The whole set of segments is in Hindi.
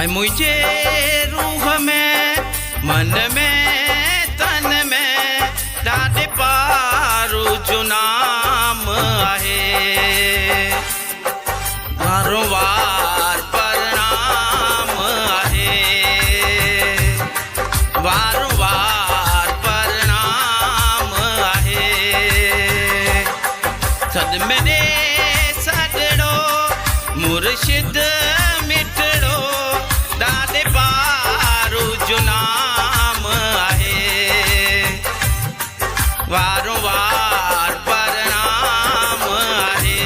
आए मुझे रूह में मन में तन में ॾाढे पारू जो नाम आहे वारों वार प्रणाम आहे वारों वार प्रणाम आहे सद मेरे सदड़ो मुर्शिद मिठड़ो ॾाढे पारू जो नाम आहे वारों वार प्रणाम आहे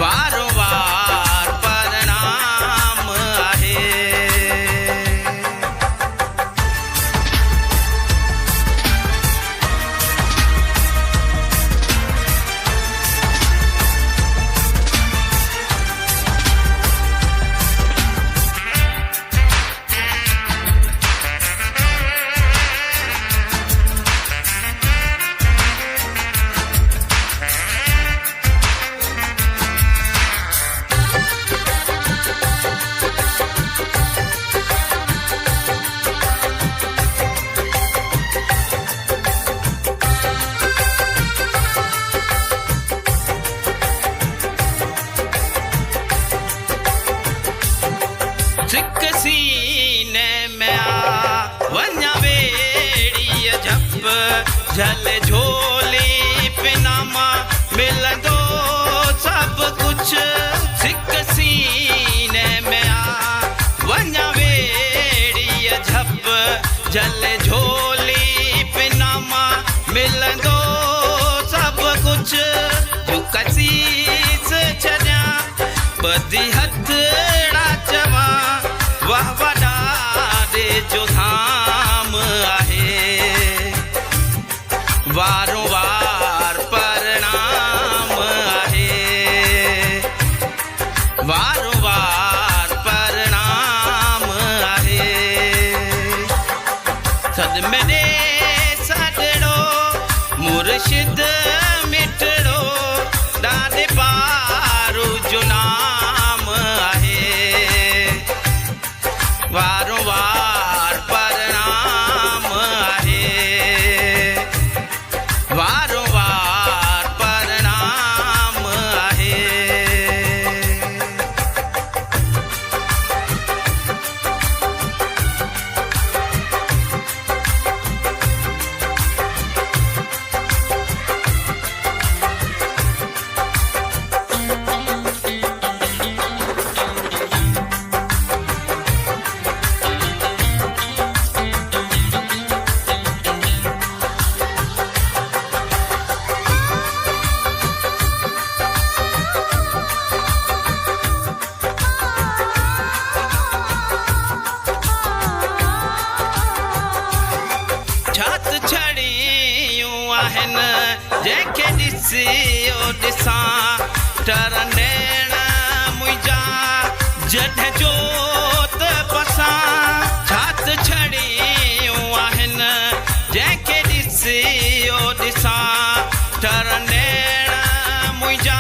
वारों वार प्रणाम आहे सिक सीने में आ वन्या वेड़ी झप झल झोली पिनामा मिलंदो सब कुछ सिक सीने में आ वन्या वेड़ी झप झल झोली पिनामा मिलंदो सब कुछ जो कसीस छॾियां ॿधी हथड़ा चवा वाह वॾा ॾे जो धाम आहे वारों वार प्रणाम आहे वारों वार प्रणाम आहे सद मेरे सदड़ो मुर्शिद मिठड़ो ॾाढे पारू जो नाम आहे वारों वार प्रणाम आहे वारों वार प्रणाम आहे छात छड़ियूं आहिनि जंहिंखे ॾिसी ॾिसां टरंडेण मुंहिंजा जॾहिं जोत पसां छात छड़ियूं आहिनि जंहिंखे ॾिसी ॾिसां टरंडेण मुंहिंजा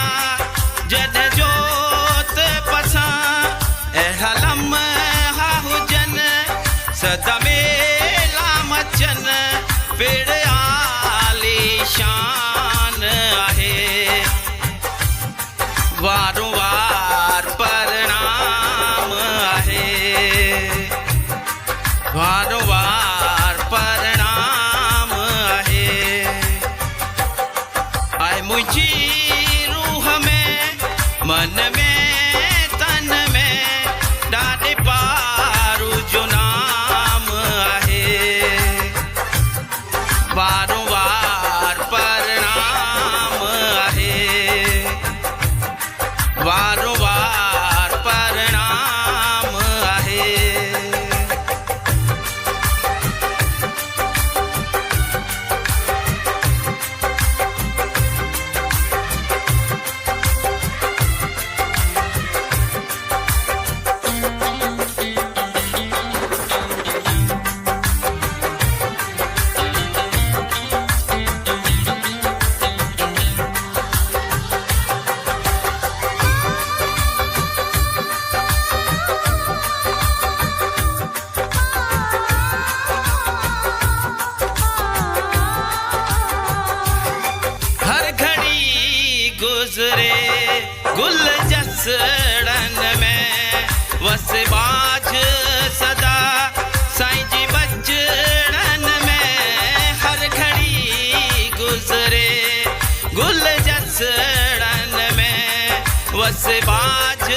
जॾहिं जोत पसां अहिड़ा लम्हा हुजनि सदा मेला मचनि पिण आली शान आहे वारों वार प्रणाम आहे वारों वार प्रणाम आहे आए मुझी रूह में मन में तन में ॾाढे पारू जो नाम आहे वारों वार प्रणाम आहे वारों वार प्रणाम आहे गुल जसड़न में वस बाज सदा साईं जी बचड़न में हर घड़ी गुजरे गुल जसड़न में वस बाज